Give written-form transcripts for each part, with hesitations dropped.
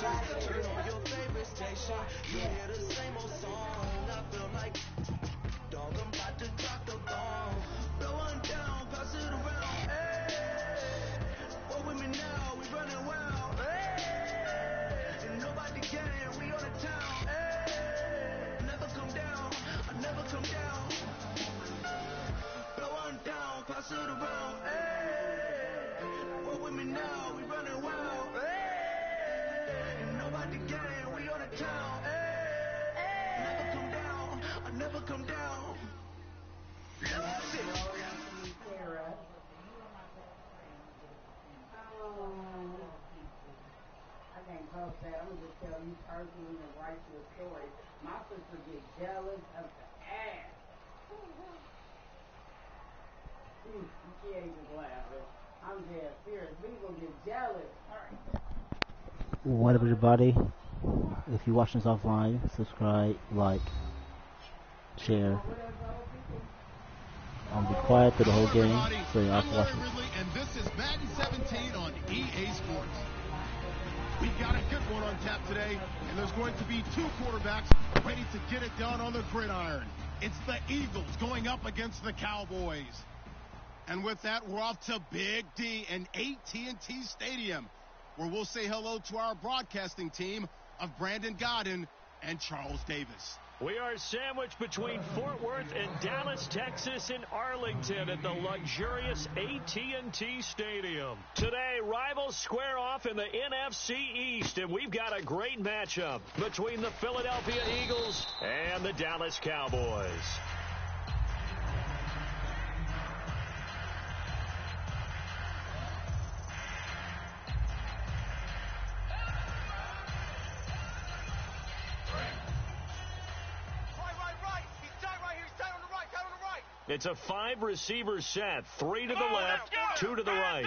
Turn on your favorite station. You hear the same old song. I feel like dog, I'm about to drop the bomb. Blow one down, pass it around. Hey, what with me now? We running wild. Hey, and nobody can. We on the town. Hey, never come down. I never come down. Blow one down, pass it around. Hey, what with me now? We running wild. Hey, and nobody can. We on the town. Hey, never come down. I never come down. I can't post that. I'm going to just tell you personally and write you a story. My sister gets jealous of the ass. You can't even laugh. I'm dead serious. People get jealous. What up, everybody? If you're watching this offline, subscribe, like, share. I'll be quiet through the whole game, so you have to watch it. And this is Madden 17 on EA Sports. We've got a good one on tap today, and there's going to be two quarterbacks ready to get it done on the gridiron. It's the Eagles going up against the Cowboys. And with that, we're off to Big D and AT&T Stadium, where we'll say hello to our broadcasting team of Brandon Godden and Charles Davis. We are sandwiched between Fort Worth and Dallas, Texas, and Arlington at the luxurious AT&T Stadium. Today, rivals square off in the NFC East, and we've got a great matchup between the Philadelphia Eagles and the Dallas Cowboys. It's a 5-receiver set, 3 to the left, 2 to the right.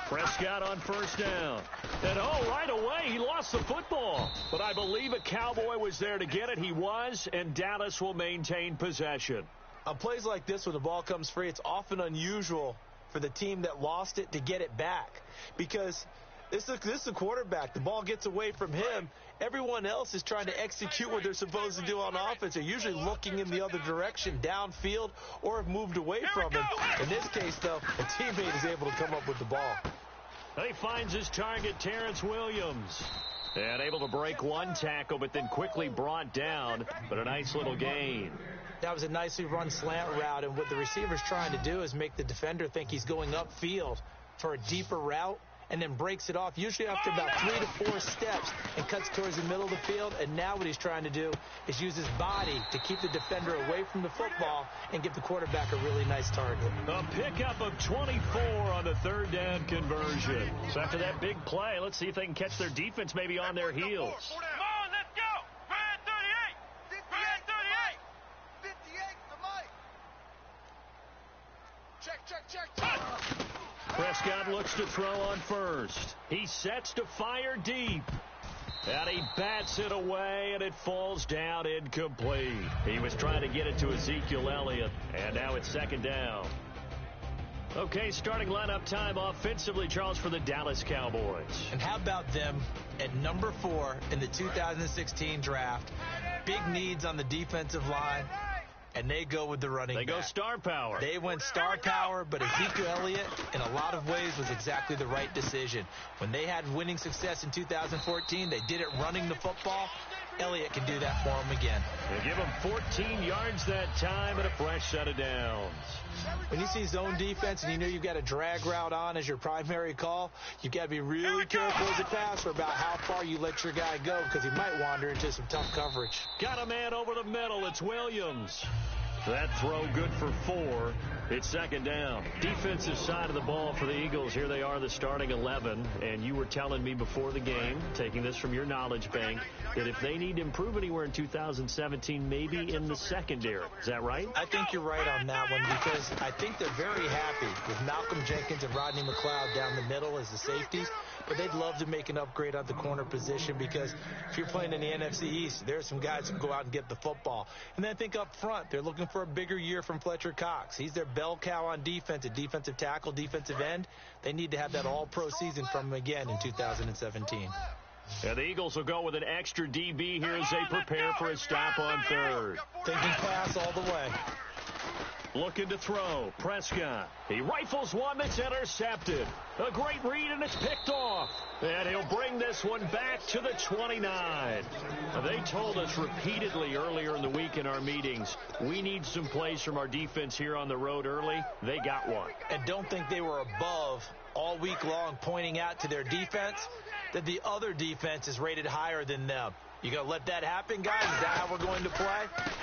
Prescott on first down. And right away, he lost the football. But I believe a Cowboy was there to get it. He was, and Dallas will maintain possession. On plays like this where the ball comes free, it's often unusual for the team that lost it to get it back. Because this is the quarterback. The ball gets away from him. Everyone else is trying to execute what they're supposed to do on offense. They're usually looking in the other direction, downfield, or have moved away from him. In this case, though, a teammate is able to come up with the ball. He finds his target, Terrence Williams. And able to break one tackle, but then quickly brought down. But a nice little gain. That was a nicely run slant route, and what the receiver's trying to do is make the defender think he's going upfield for a deeper route, and then breaks it off, usually after about 3 to 4 steps, and cuts towards the middle of the field. And now what he's trying to do is use his body to keep the defender away from the football and give the quarterback a really nice target. A pickup of 24 on the third down conversion. So after that big play, let's see if they can catch their defense maybe on their heels. Come on, let's go! Brad 38! Brad 38! 58 to Mike! Check. Prescott looks to throw on first. He sets to fire deep. And he bats it away, and it falls down incomplete. He was trying to get it to Ezekiel Elliott, and now it's second down. Okay, starting lineup time offensively, Charles, for the Dallas Cowboys. And how about them at number 4 in the 2016 draft? Big needs on the defensive line. And they go with the running back. They go star power. They went star power, but Ezekiel Elliott, in a lot of ways, was exactly the right decision. When they had winning success in 2014, they did it running the football. Elliott can do that for them again. They give him 14 yards that time and a fresh set of downs. When you see zone defense and you know you've got a drag route on as your primary call, you've got to be really careful as a passer about how far you let your guy go, because he might wander into some tough coverage. Got a man over the middle. It's Williams. That throw good for 4. It's second down. Defensive side of the ball for the Eagles. Here they are, the starting 11. And you were telling me before the game, taking this from your knowledge bank, that if they need to improve anywhere in 2017, maybe in the secondary. Is that right? I think you're right on that one, because I think they're very happy with Malcolm Jenkins and Rodney McLeod down the middle as the safeties. But they'd love to make an upgrade at the corner position, because if you're playing in the NFC East, there's some guys who can go out and get the football. And then I think up front, they're looking for a bigger year from Fletcher Cox. He's their bell cow on defense, at defensive tackle, defensive end. They need to have that all-pro season from him again in 2017. And the Eagles will go with an extra DB here as they prepare for a stop on third. Thinking pass all the way. Looking to throw. Prescott. He rifles one that's intercepted. A great read, and it's picked off. And he'll bring this one back to the 29. They told us repeatedly earlier in the week in our meetings, we need some plays from our defense here on the road early. They got one. And don't think they were above all week long pointing out to their defense that the other defense is rated higher than them. You going to let that happen, guys? Is that how we're going to play?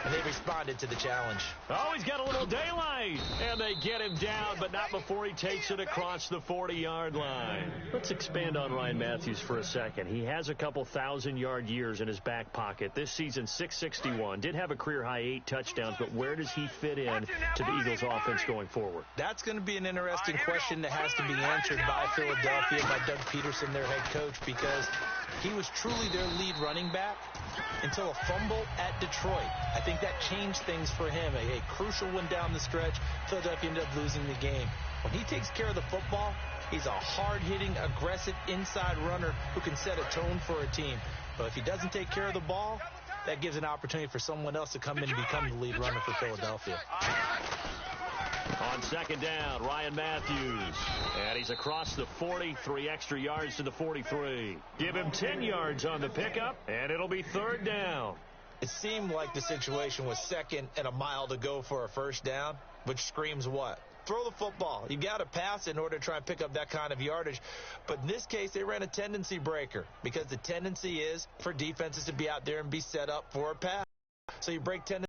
And they responded to the challenge. Oh, he's got a little daylight. And they get him down, but not before he takes it across the 40-yard line. Let's expand on Ryan Matthews for a second. He has a couple 1,000-yard years in his back pocket. This season, 661. Did have a career-high 8 touchdowns, but where does he fit in to the Eagles' offense going forward? That's going to be an interesting question that has to be answered by Philadelphia, by Doug Peterson, their head coach, because he was truly their lead running back until a fumble at Detroit. I think that changed things for him. A crucial one down the stretch. Philadelphia ended up losing the game. When he takes care of the football, he's a hard-hitting, aggressive inside runner who can set a tone for a team. But if he doesn't take care of the ball, that gives an opportunity for someone else to come in and become the lead runner for Philadelphia. On second down, Ryan Matthews. And he's across the 40, 3 extra yards to the 43. Give him 10 yards on the pickup, and it'll be third down. It seemed like the situation was second and a mile to go for a first down, which screams what? Throw the football. You got to pass in order to try and pick up that kind of yardage. But in this case, they ran a tendency breaker because the tendency is for defenses to be out there and be set up for a pass. So you break tendency.